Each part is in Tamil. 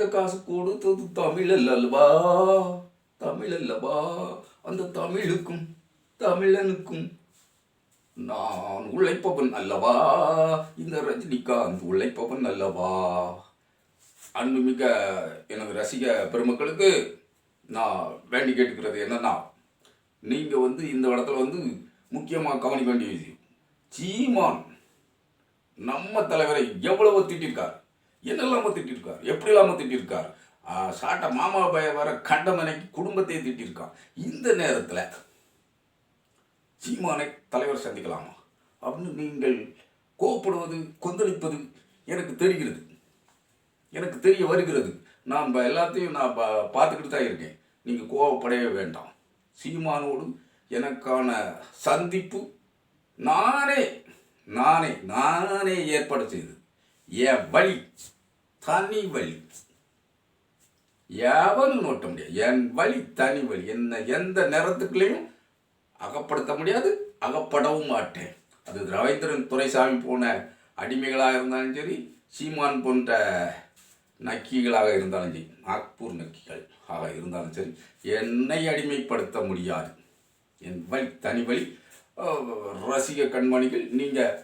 சரக்கு காசு கொடுத்தது தமிழ் அல்லவா, தமிழ் அல்லவா. அந்த தமிழுக்கும் தமிழனுக்கும் நான் உழைப்பவன் அல்லவா, இந்த ரஜினிகாந்த் உழைப்பவன் அல்லவா. அன்புமிக்க எனது ரசிக பெருமக்களுக்கு நான் வேண்டி கேட்டுக்கிறது என்னன்னா, நீங்கள் இந்த இடத்துல முக்கியமாக கவனிக்க வேண்டிய விஷயம், சீமான் நம்ம தலைவரை எவ்வளவு திட்டிருக்கார், என்னெல்லாம திட்டிருக்கார், எப்படி இல்லாமல் திட்டிருக்கார். சாட்ட மாமா பய வர கண்டமனைக்கு குடும்பத்தை திட்டிருக்கான். இந்த நேரத்தில் சீமானை தலைவர் சந்திக்கலாமா அப்படின்னு நீங்கள் கோவப்படுவது, கொந்தளிப்பது எனக்கு தெரிகிறது, எனக்கு தெரிய வருகிறது. நான் எல்லாத்தையும் நான் பார்த்துக்கிட்டு தான் இருக்கேன். நீங்கள் கோவப்படவே வேண்டாம். சீமானோடு எனக்கான சந்திப்பு நானே நானே நானே ஏற்பாடு செய்தது. என் வழி, தனி வழி, எவனும் நோட்ட முடியாது. என் வழி தனி வழி. என்ன எந்த நேரத்துக்குள்ளேயும் அகப்படுத்த முடியாது, அகப்படவும் மாட்டேன். அது ரவீந்திரன் துரைசாமி போன அடிமைகளாக இருந்தாலும் சரி, சீமான் போன்ற நக்கிகளாக இருந்தாலும் சரி, நாக்பூர் நக்கிகள் ஆக இருந்தாலும் சரி, என்னை அடிமைப்படுத்த முடியாது. என் வழி தனி வழி. ரசிக கண்மணிகள், நீங்கள்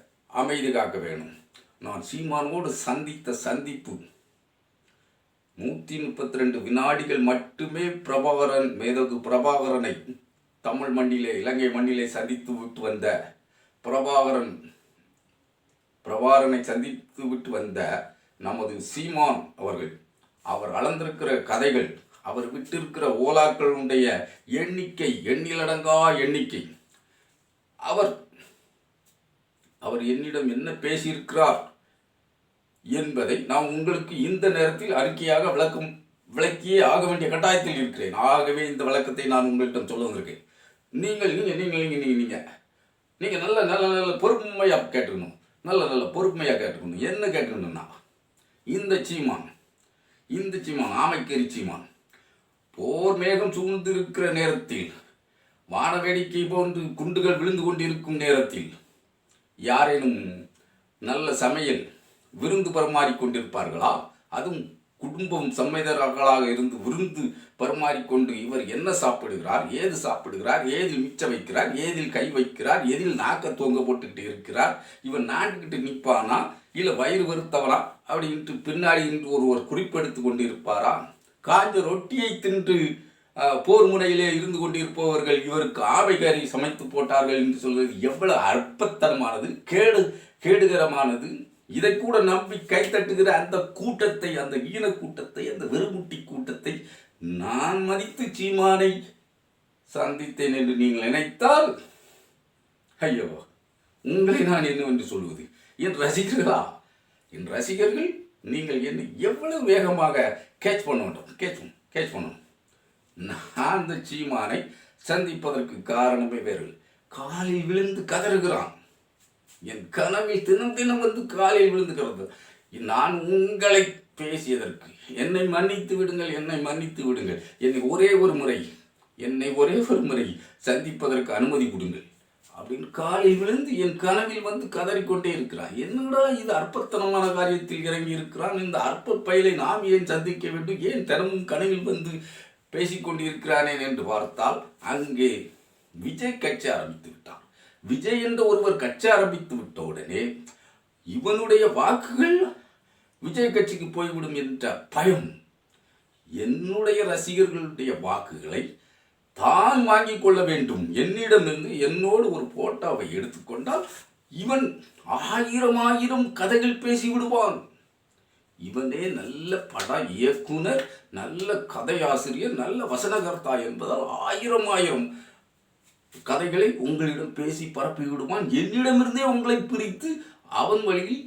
அமைதி காக்க வேணும். நான் சீமானோடு சந்தித்த சந்திப்பு 132 வினாடிகள் மட்டுமே. பிரபாகரனை தமிழ் மண்ணிலே, இலங்கை மண்ணிலே சந்தித்து விட்டு வந்த பிரபாகரனை சந்தித்து விட்டு வந்த நமது சீமான் அவர்கள், அவர் அளந்திருக்கிற கதைகள், அவர் விட்டிருக்கிற ஓலாக்களுடைய எண்ணிக்கை, எண்ணிலடங்கா எண்ணிக்கை. அவர் என்னிடம் என்ன பேசியிருக்கிறார் என்பதை நான் உங்களுக்கு இந்த நேரத்தில் அறிக்கையாக விளக்கியே ஆக வேண்டிய கட்டாயத்தில் இருக்கிறேன். ஆகவே இந்த விளக்கத்தை நான் உங்களிடம் சொல்ல வந்திருக்கேன். நீங்கள் நீங்கள் நல்ல நல்ல நல்ல பொறுமையாக கேட்டுக்கணும். நல்ல பொறுமையாக கேட்டுக்கணும். என்ன கேட்டுக்கணும்னா, இந்த சீமான் ஆமைக்கறி சீமான் போர் மேகம் சூழ்ந்திருக்கிற நேரத்தில், வானவேடிக்கை போன்று குண்டுகள் விழுந்து கொண்டிருக்கும் நேரத்தில், யாரேனும் நல்ல சமையல் விருந்து பரிமாறிக்கொண்டிருப்பார்களா? அதுவும் குடும்பம் சம்மேதர்களாக இருந்து விருந்து பரிமாறிக்கொண்டு இவர் என்ன சாப்பிடுகிறார், ஏது சாப்பிடுகிறார், ஏதில் மிச்சம் வைக்கிறார், ஏதில் கை வைக்கிறார், எதில் நாக்க தொங்க போட்டுக்கிட்டு இருக்கிறார், இவன் நாட்டுக்கிட்டு நிற்பானா இல்லை வயிறு வருத்தவரா அப்படின்ட்டு பின்னாடி இன்று ஒருவர் குறிப்பெடுத்து கொண்டு இருப்பாரா? காஞ்ச ரொட்டியை தின்று போர் முனையிலே இருந்து கொண்டிருப்பவர்கள் இவருக்கு ஆமைக்கறி சமைத்து போட்டார்கள் என்று சொல்வது எவ்வளவு அற்பத்தனமானது, கேடுகரமானது. இதை கூட நம்பி கைத்தட்டுகிற அந்த கூட்டத்தை, அந்த ஈன கூட்டத்தை, அந்த வெறுமுட்டி கூட்டத்தை நான் மதித்து சீமானை சந்தித்தேன் என்று நீங்கள் நினைத்தால், ஐயோ, உங்களை நான் என்னவென்று சொல்வது? என் ரசிகர்களா, என் ரசிகர்கள், நீங்கள் என்னை எவ்வளவு வேகமாக கேட்ச் பண்ணணும். நான் அந்த சீமானை சந்திப்பதற்கு காரணமே வேறு. காலில் விழுந்து கதறுகிறான். என் கனவில் தினம் காலில் விழுந்து கிடந்தது. நான் உங்களை பேசியதற்கு என்னை மன்னித்து விடுங்கள், என்னை ஒரே ஒரு முறை சந்திப்பதற்கு அனுமதி கொடுங்கள் அப்படின்னு காலில் விழுந்து என் கனவில் கதறிக்கொண்டே இருக்கிறான். என்னடா இது அற்பத்தனமான காரியத்தில் இறங்கி இருக்கிறான், இந்த அற்ப பயலை நாம் ஏன் சந்திக்க வேண்டும், ஏன் தினமும் கனவில் பேசிக்கொண்டிருக்கிறானேன் என்று பார்த்தால், அங்கே விஜய் கட்சி ஆரம்பித்து விட்டான். விஜய் என்ற ஒருவர் கட்சி ஆரம்பித்து விட்ட உடனே இவனுடைய வாக்குகள் விஜய் கட்சிக்கு போய்விடும் என்ற பயம். என்னுடைய ரசிகர்களுடைய வாக்குகளை தான் வாங்கிக் கொள்ள வேண்டும். என்னிடமிருந்து என்னோடு ஒரு போட்டோவை எடுத்துக்கொண்டால் இவன் 1000 கதைகள் பேசி விடுவான். இவனே நல்ல பட இயக்குனர், நல்ல கதையாசிரியர், நல்ல வசனகர்த்தா என்பதால் 1000 கதைகளை உங்களிடம் பேசி பரப்பி விடுவான். என்னிடமிருந்தே உங்களை பிரித்து அவன் வழியில்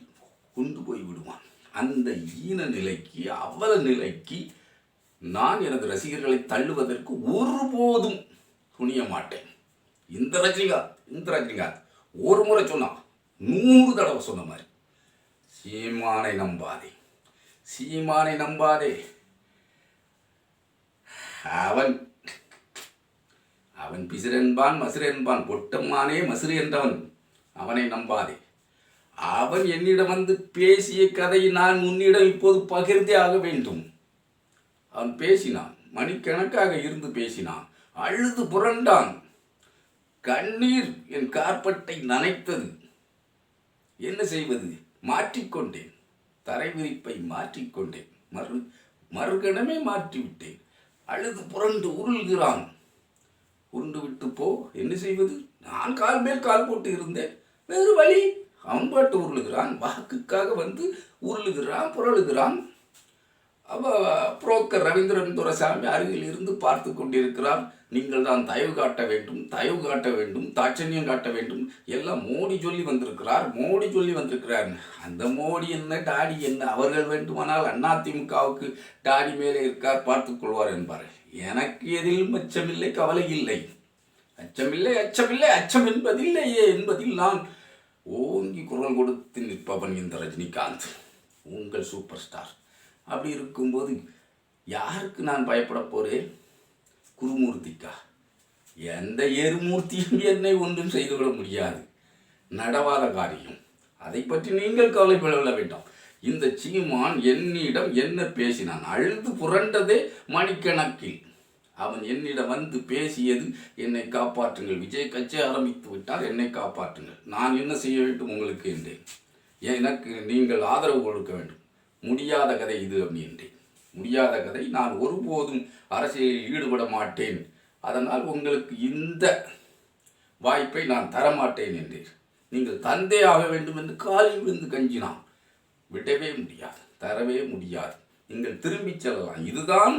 கொண்டு போய் விடுவான். அந்த ஈன நிலைக்கு, அவல நிலைக்கு நான் எனது ரசிகர்களை தள்ளுவதற்கு ஒருபோதும் துணிய மாட்டேன். இந்த ரஜினிகாந்த் ஒரு முறை சொன்னா 100 தடவை சொன்ன மாதிரி, சீமானை நம்பாதே. அவன் பிசிறென்பான், மசிறென்பான், பொட்டம்மானே மசிறு என்றவன். அவனை நம்பாதே. அவன் என்னிடம் பேசிய கதையை நான் உன்னிடம் இப்போது பகிர்ந்தே ஆக வேண்டும். அவன் பேசினான், மணிக்கணக்காக இருந்து பேசினான், அழுது புரண்டான். கண்ணீர் என் கார்பட்டை நனைத்தது. என்ன செய்வது? மாற்றிக்கொண்டேன், தரை விரிப்பை மாற்றிக்கொண்டேன், மறுகணமே மாற்றிவிட்டேன். அழுது புரண்டு உருள்கிறான். உருண்டு விட்டு போ, என்ன செய்வது? நான் கால் மேல் கால் போட்டு இருந்தேன், வேறு வழி. அவன் பாட்டு உருளுகிறான், வாக்குக்காக வந்து உருளுகிறான், புரளுகிறான். புரோக்கர் ரவீந்திரன் துரைசாமி அருகில் இருந்து பார்த்து கொண்டிருக்கிறார். நீங்கள் தான் தயவு காட்ட வேண்டும், தயவு காட்ட வேண்டும், தாட்சண்யம் காட்ட வேண்டும், எல்லாம் மோடி சொல்லி வந்திருக்கிறார், மோடி சொல்லி வந்திருக்கிறார். அந்த மோடி என்ன, டாடி என்ன? அவர்கள் வேண்டுமானால் அதிமுகவுக்கு டாடி மேலே இருக்கார், பார்த்துக் கொள்வார் என்பார். எனக்கு எதிலும் அச்சமில்லை, கவலை இல்லை. அச்சமில்லை, அச்சமில்லை, அச்சம் என்பதில்லையே என்பதில் நான் ஓங்கி குரல் கொடுத்து நிற்பவன் இந்த ரஜினிகாந்த், உங்கள் சூப்பர் ஸ்டார். அப்படி இருக்கும்போது யாருக்கு நான் பயப்பட போகிறேன்? குருமூர்த்திக்கா? எந்த எருமூர்த்தியும் என்னை ஒன்றும் செய்துவிட முடியாது. நடவாத காரியம். அதை பற்றி நீங்கள் கவலைப்பட வேண்டாம். இந்த சீமான் என்னிடம் என்ன பேசினான்? அழுது புரண்டதே மணிக்கணக்கில். அவன் என்னிடம் வந்து பேசியது, என்னை காப்பாற்றுங்கள், விஜய் கட்சி ஆரம்பித்து விட்டார், என்னை காப்பாற்றுங்கள், நான் என்ன செய்ய வேண்டும் உங்களுக்கு என்றேன். எனக்கு நீங்கள் ஆதரவு கொடுக்க வேண்டும். முடியாத கதை இது அப்படின்றேன். முடியாத கதை. நான் ஒருபோதும் அரசியலில் ஈடுபட மாட்டேன், அதனால் உங்களுக்கு இந்த வாய்ப்பை நான் தரமாட்டேன் என்றேன். நீங்கள் தந்தே ஆக வேண்டும் என்று காலில் விழுந்து கஞ்சினான். விடவே முடியாது, தரவே முடியாது. நீங்கள் திரும்பி செல்லலாம். இதுதான்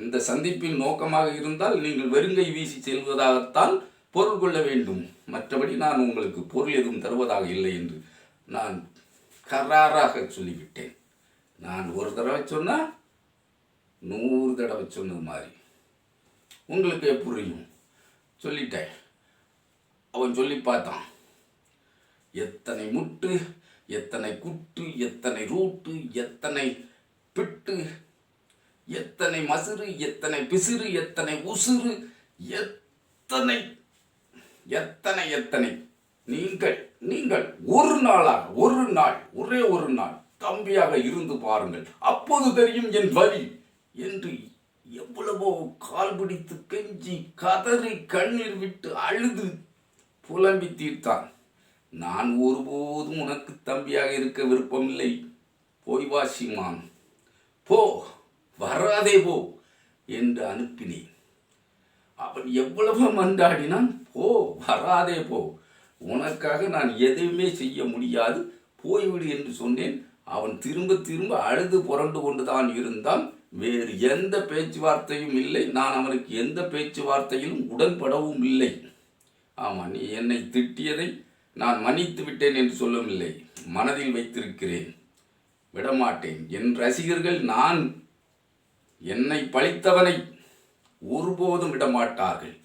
இந்த சந்திப்பின் நோக்கமாக இருந்தால் நீங்கள் வெறுங்கை வீசி செல்வதாகத்தான் பொருள் கொள்ள வேண்டும். மற்றபடி நான் உங்களுக்கு பொருள் எதுவும் தருவதாக இல்லை என்று நான் கராராக சொல்லிவிட்டேன். நான் ஒரு தடவை சொன்னால் 100 தடவை சொன்னது மாதிரி உங்களுக்கு புரியும். சொல்லிட்டேன். அவன் சொல்லி பார்த்தான். எத்தனை முட்டு, எத்தனை குட்டு, எத்தனை ரூட்டு, எத்தனை பிட்டு, எத்தனை மசுறு, எத்தனை பிசிறு, எத்தனை உசுறு, எத்தனை எத்தனை எத்தனை. நீங்கள் ஒரு நாளாக, ஒரு நாள், ஒரே ஒரு நாள் தம்பியாக இருந்து பாருங்கள், அப்போது தெரியும் என் வலி என்று எவ்வளவோ கால் பிடித்து கெஞ்சி கதறி கண்ணீர் விட்டு அழுது புலம்பி தீர்த்தான். நான் ஒருபோதும் உனக்கு தம்பியாக இருக்க விருப்பமில்லை, போய் வா சீமான், போ, வராதே போ என்று அனுப்பினேன். அவன் எவ்வளவு மன்றாடினான், போ, வராதே போ, உனக்காக நான் எதுவுமே செய்ய முடியாது, போய்விடு என்று சொன்னேன். அவன் திரும்ப திரும்ப அழுது புரண்டு கொண்டுதான் இருந்தான். வேறு எந்த பேச்சுவார்த்தையும் இல்லை. நான் அவனுக்கு எந்த பேச்சுவார்த்தையிலும் உடன்படவும் இல்லை. ஆமாம், நீ என்னை திட்டியதை நான் மன்னித்து விட்டேன் என்று சொல்லவில்லை, மனதில் வைத்திருக்கிறேன், விடமாட்டேன். என் ரசிகர்கள் நான் என்னை பழித்தவனை ஒருபோதும் விடமாட்டார்கள்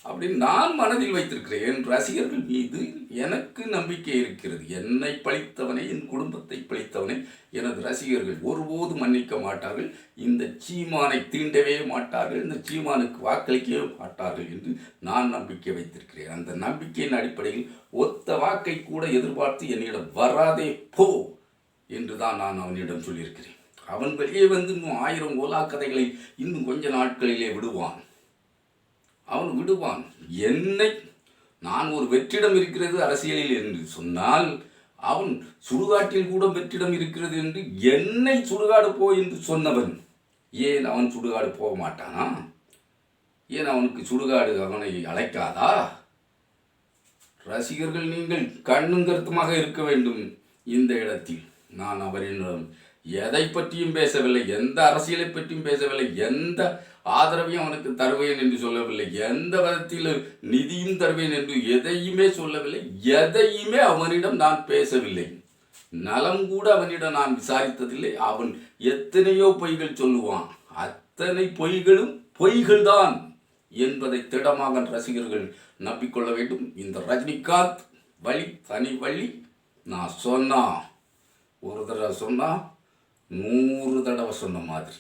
அப்படின்னு நான் மனதில் வைத்திருக்கிறேன். என் ரசிகர்கள் மீது எனக்கு நம்பிக்கை இருக்கிறது. என்னை பழித்தவனை, என் குடும்பத்தை பழித்தவனை எனது ரசிகர்கள் ஒருபோதும் மன்னிக்க மாட்டார்கள். இந்த சீமானை தீண்டவே மாட்டார்கள், இந்த சீமானுக்கு வாக்களிக்கவே மாட்டார்கள் என்று நான் நம்பிக்கை வைத்திருக்கிறேன். அந்த நம்பிக்கையின் அடிப்படையில் ஒத்த வாக்கை கூட எதிர்பார்த்து என்னிடம் வராதே போ என்று தான் நான் அவனிடம் சொல்லியிருக்கிறேன். அவன் வெளியே வந்து இன்னும் 1000 ஓலா கதைகளை இன்னும் கொஞ்ச நாட்களிலே விடுவான். அவன் விடுவான். என்னை, நான் ஒரு வெற்றிடம் இருக்கிறது அரசியலில் என்று சொன்னால், அவன் சுடுகாட்டில் கூட வெற்றிடம் இருக்கிறது என்று என்னை சுடுகாடு போ என்று சொன்னவன். ஏன் அவன் சுடுகாடு போக மாட்டானா? ஏன் அவனுக்கு சுடுகாடு அவனை அழைக்காதா? ரசிகர்கள் நீங்கள் கண்ணும் கருத்துமாக இருக்க வேண்டும். இந்த இடத்தில் நான் அவரிடம் எதை பற்றியும் பேசவில்லை, எந்த அரசியலை பற்றியும் பேசவில்லை, எந்த ஆதரவையும் அவனுக்கு தருவேன் என்று சொல்லவில்லை, எந்த விதத்தில் நிதியும் தருவேன் என்று எதையுமே சொல்லவில்லை, எதையுமே அவனிடம் நான் பேசவில்லை. நலம் கூட அவனிடம் நான் விசாரித்ததில்லை. அவன் எத்தனையோ பொய்கள் சொல்லுவான். அத்தனை பொய்களும் பொய்கள்தான் என்பதை திடமாக ரசிகர்கள் நம்பிக்கொள்ள வேண்டும். இந்த ரஜினிகாந்த் வழி தனி வழி. நான் சொன்னா ஒரு தடவை சொன்னா 100 தடவை சொன்ன மாதிரி.